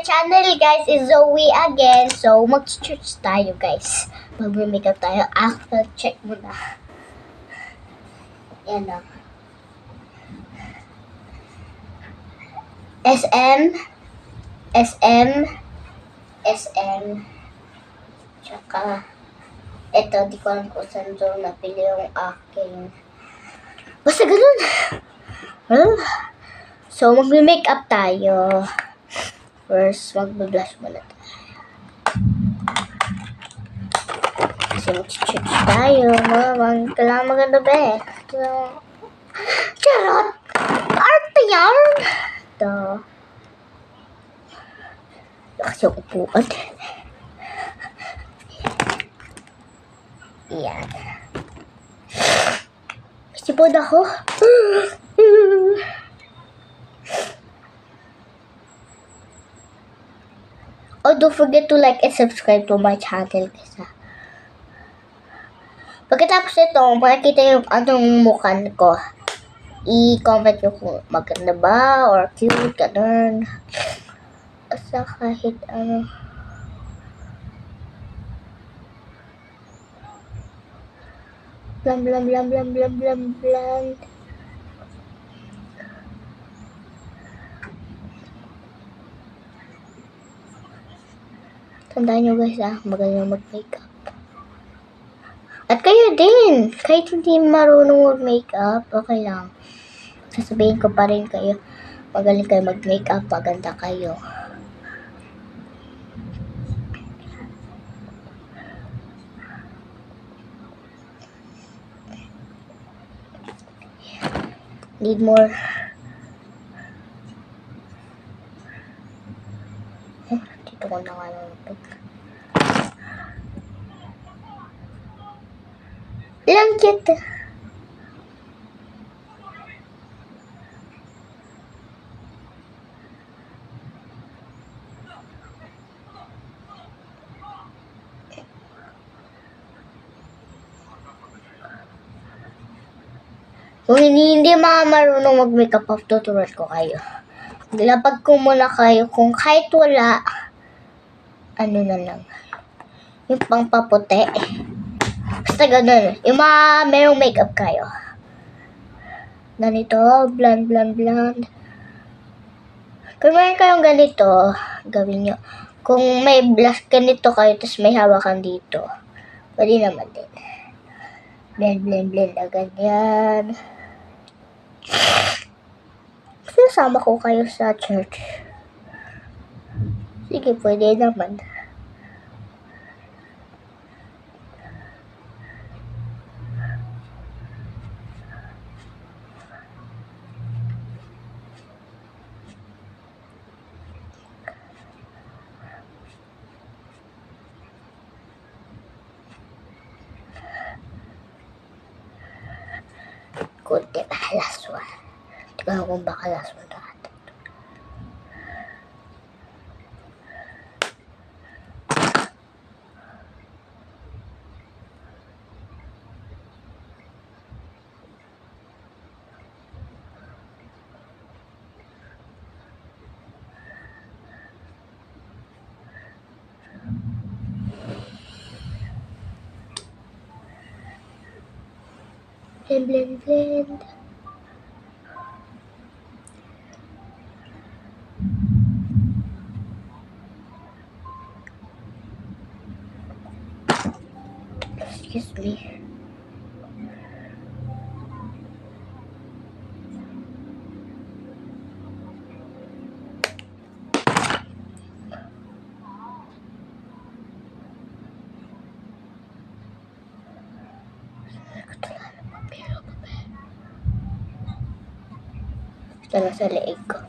channel guys is Zoe again. So mag-church tayo guys. Mag-makeup tayo. After check muna. Yan o. SM. Tsaka eto, di ko alam kung saan doon napili yung aking. Basta ganun. So mag-makeup tayo. First, mag-blush muna tayo. Kasi mag-church tayo. Kailangan maganda ba eh. Charot! Arte yan! Ito. Kasi yung upuan. Yan. Sipod ako. Oh, don't forget to like and subscribe to my channel guys. Pagkatapos ito, makikita yung anong mukha ko. I-comment nyo kung maganda ba or cute, ganun. Basta kahit ano. Blam. Tandaan nyo guys magaling mag-makeup. At kayo din, kahit hindi marunong mag-makeup, okay lang. Sasabihin ko pa rin kayo, magaling kayo mag-makeup, maganda kayo. Need more. Dito ko na nga nalapag. Lang cute. Kung hindi marunong mag-makeup up, tuturuan ko kayo. Lapag ko muna kayo kung kahit wala, ano na lang, yung pangpaputi. Basta ganun. Yung merong makeup kayo. Ganito, blonde. Kung meron kayong ganito, gawin nyo. Kung may blush ganito kayo, tapos may hawakan dito, pwede naman din. Blend na ganyan. Sinasama ko kayo sa church. Sige, pwede naman. Kunti na, last one. Tignan kung baka last one na ata. Blend. Excuse me. Tala sa leeg ko.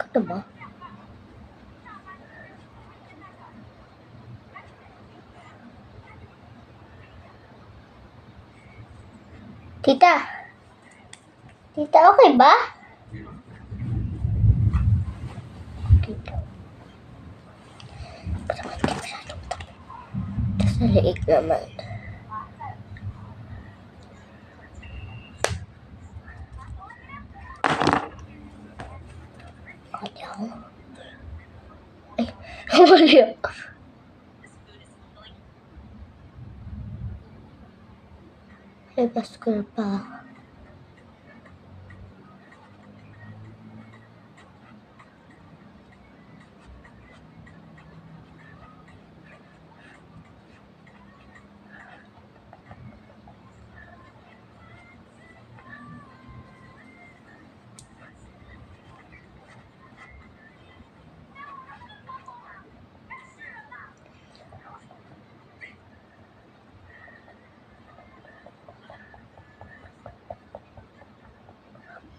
Ito ba? Tita? Tita, okay ba? Tita. Parang hindi masyadong tayo. Tapos sa liig naman. Kaya ako. Ay, huli ako. Ay, baskul pa.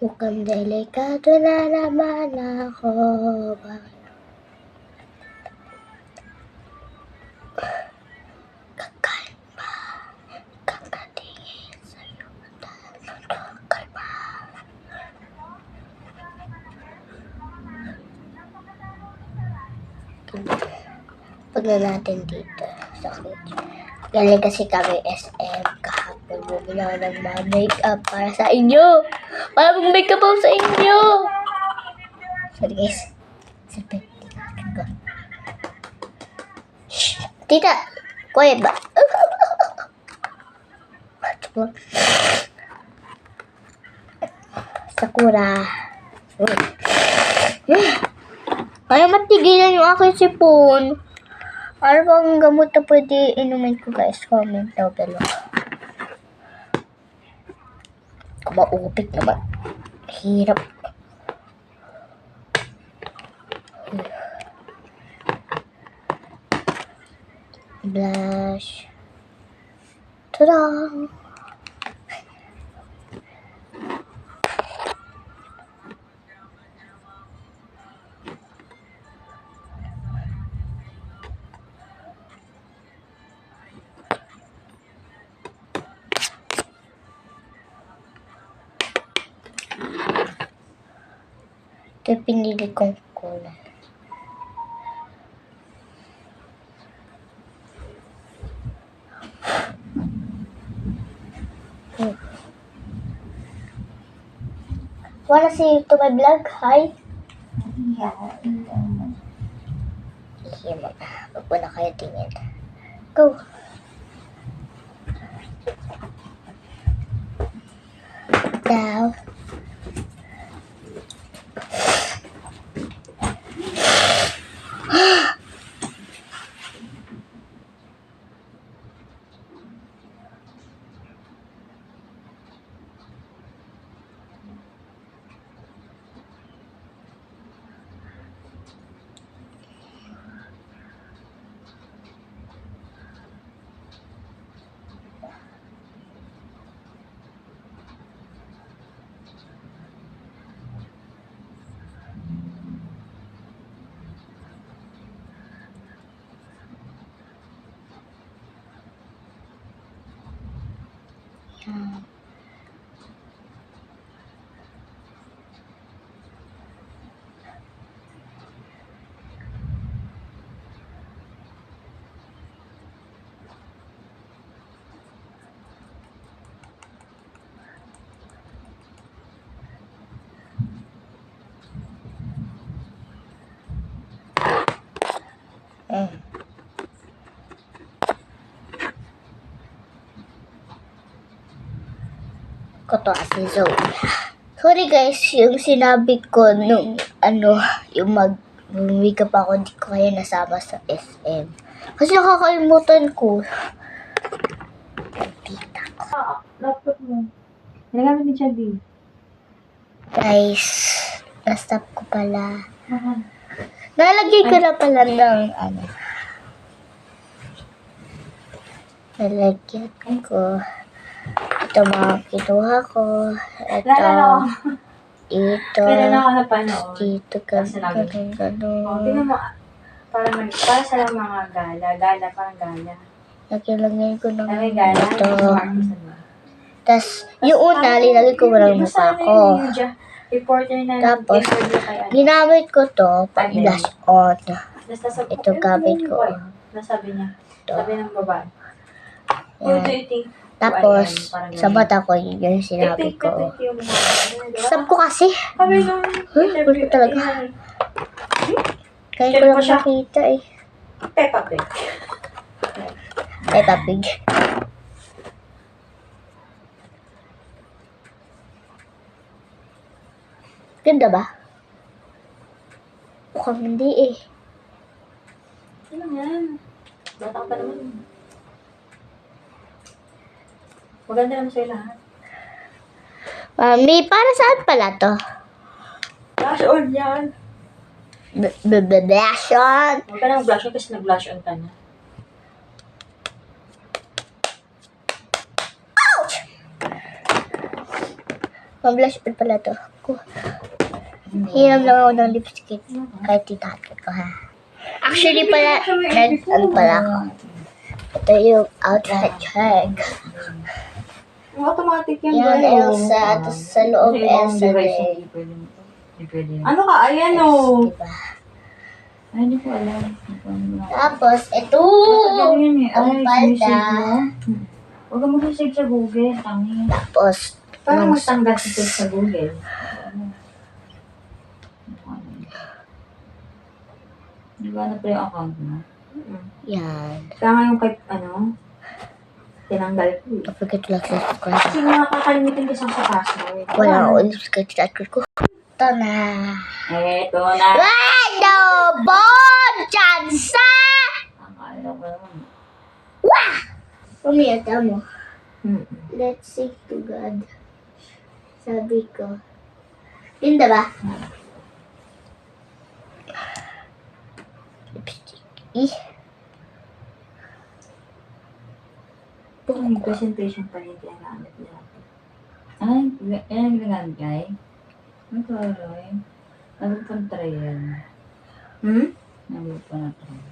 Mukhang delikado na naman ako. Kakalma. Kakatingin sa'yo. Kakalma. Pagna natin dito sa kitchen. Galing kasi kami SM kahapon. Bumili ako ng mga makeup para sa inyo. Para mag-makeup ako sa inyo. Sorry guys. Silpin. Shh. Tita. Quiet ba? Sakura. Kaya matigilan yung aking sipon. Ano bang gamot na pwede inumin ko guys? Comment down below. Kumaupit naman. Hirap. Blush. Tada! Ito yung pinili kong kulay. Wanna see to my vlog? Hi! Yeah. Sige mo na. Huwag mo na kayo tingin. Go! Down. Ko to si Zoe. Sorry guys, yung sinabi ko nung yung mag-makeup ako, di ko kaya nasama sa SM. Kasi nakakalimutan ko. Tita ko. Laptop mo. Ginagamit ni Chubby. Guys, na-stop ko pala. Nalagay ko na pala ng nalagyan ko. Ito mga kinuha ko. Ito. Ito. Kailan ako napanood? Dito ganun. Oh, tingnan mo. Para sa lang mga gala. Gala, parang gala. Lagyan ko ng Ay, gala. ito. Tas, yung una, linagay ko walang mukha ko. Reporter na Tapos, interview kay ano. ginamit ko to pang blush on. Tapos nasa- Ito gamit ko. Nasabi niya. Ito. Sabi ng babae. Who do Yan. you think? Tapos, Parang sa mata ko, yun yung sinabi ko. Sab ko kasi. Sabi nung Gusto talaga. Kaya ko lang nakita eh. Peppa Pig. Peppa Pig. Ganda ba? Mukhang hindi eh. Ano yan? Bata ka pa naman. Maganda naman sa'yo lahat. Mami, para saan pala to? Blush on yan. Blush on. Huwag ka nang blush on kasi nag-blush on ka na. Blush on pala to. Hiram lang ako ng lipstick. Kahit titatat ko ha. Actually pala, ano pala ako. Ito yung outfit check. Automatic yan. Yan, girl. Elsa. Tapos sa loob, Elsa din. Ano ka? Ayan o. Diba? Ay, hindi ko alam. Tapos, ito! Ang palda. Huwag ka mag-save sa Google. Tangi. Tapos, Parang magtanggal sa Google. Di ba na yung account mo? yan. Kaya ngayon kahit tinanggal ko eh. Don't forget to like, subscribe. Kasi nakakalimutin ko sa password. Wala ako lipstick check ko. Ito na. Eto na. Ano bon chansa? Akala ko naman. Wah! Pumiyata mo. Mm-mm. Let's sing to God. Sabi ko. Ganda ba? Lipstick. Yung presentation pa rin ginagamit nila. Ay, yan ang ginagamit kay? Ano ko, Roy? Ano pa na try yan? Ano pa na try?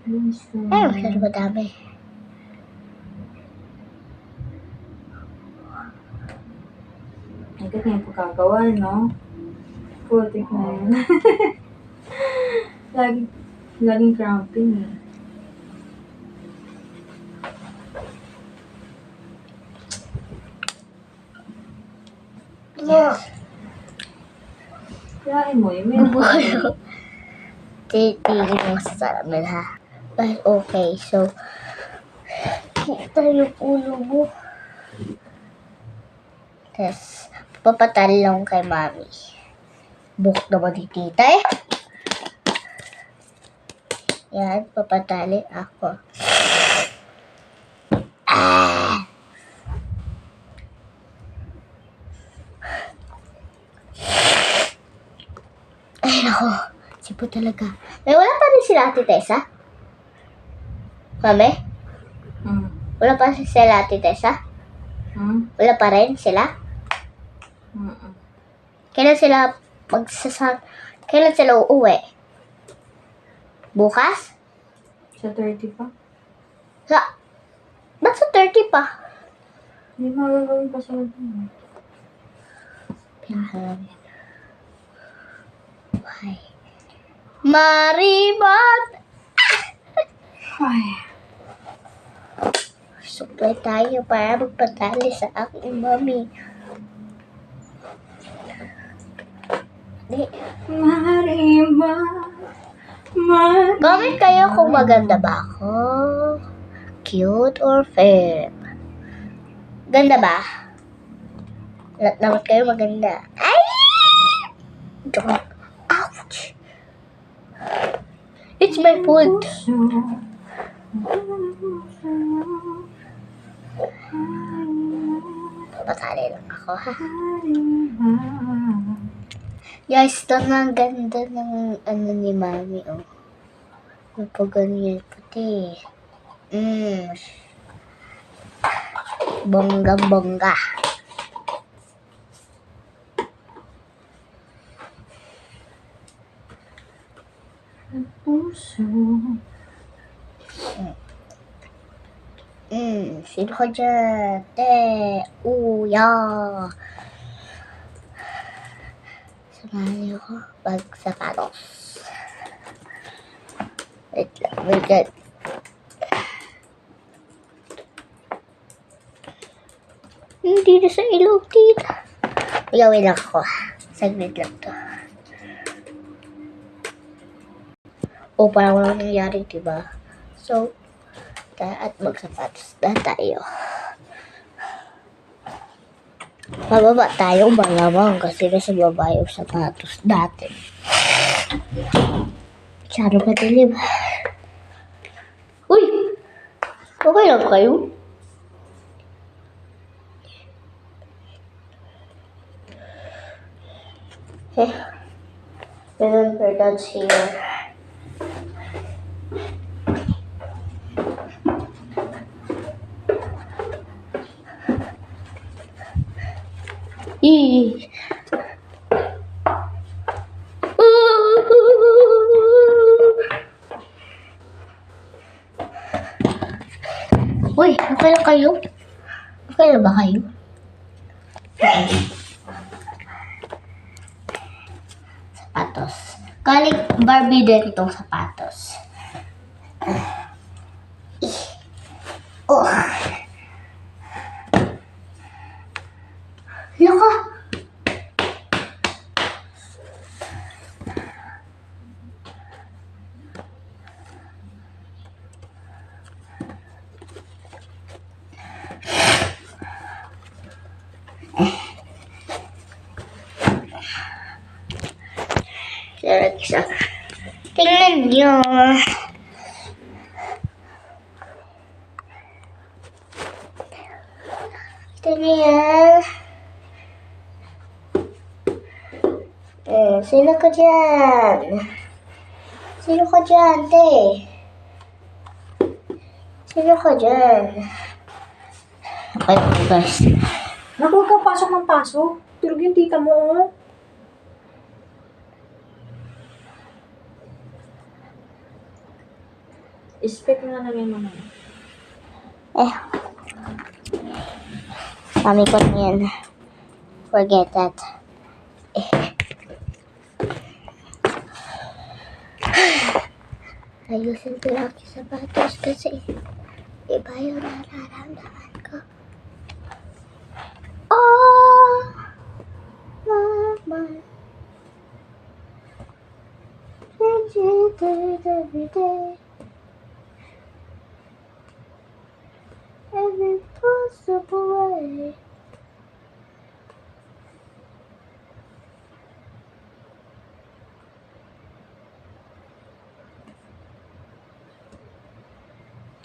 Ay, masyado madami. Ay, ganyan po kagawa, no? Putik na yan. Laging cramping eh. Kirain mo yun. Titigil mo sa salamin ha. But okay, so kita yung ulo mo. Tapos, papatali lang kay mami. Bukod naman ni tita eh. Yan, papatali ako. Ay, nako. Sipo talaga. May wala pa rin sila Ate Tessa? Mami? Wala pa rin sila Ate Tessa? Wala pa rin sila? Kailan sila kailan sila uuwi? Bukas? Sa 30 pa? Ba't sa 30 pa? Hindi magagawin pa sa doon. Why? Maribot! Ay. Suklay tayo para magpatali sa aking mami. Comment kayo kung maganda ba ako. Cute or fair. Ganda ba? Lahat naman kayo maganda. Ay! Ouch! It's my food. Papatali lang ako ha. Guys, ito na ang ganda ng ano ni mami, oh. May ganyan puti. Bonggang-bongga. Puso. Sino ka dyan? Uya. Samahan niyo ko. Sapatos. Wait lang, wait lang. Hindi na sa ilog dito. Gawin lang ako. Saglit lang to. Parang walang nangyari, diba? So, at magsapatos na tayo. Mababa tayo malamang kasi nasa baba yung sapatos natin. Masyado madilim. Uy! Okay lang kayo? Remember that's here. Uy, okay lang kayo? Okay lang ba kayo? Sapatos. Kaling Barbie din itong sapatos. Oh. Laka. Isa. Tingnan niyo. Ito na yan. Sino ka dyan? Sino ka dyan, te? Sino ka dyan? Okay, guys. Naku, huwag kang pasok ng pasok. Tulog yung tita mo, oh. Expect nga na yung mga. Kami ko na yan. Forget that. Ayusin ko lang yung sapatos kasi iba yung nararamdaman ko. Oh, mama. Change it every day. Every possible way.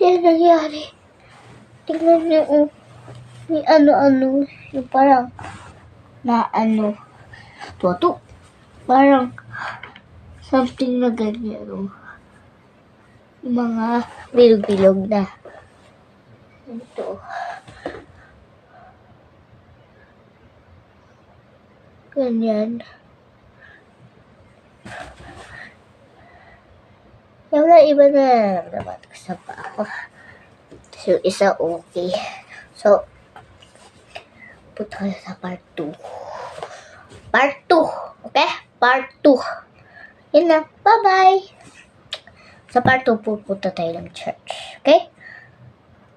Yan nangyari. Tingnan niyo, may ano-ano, yung parang na toto. Parang something na ganyan, yung mga bilog-bilog na. Ito. Ganyan. Yung na iba na naman sa pa ako. So, isa okay. So, punta tayo sa part 2. Part 2. Okay? Part 2. Yun na. Bye-bye. Sa part 2, pupunta tayo ng church. Okay?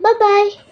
Bye-bye.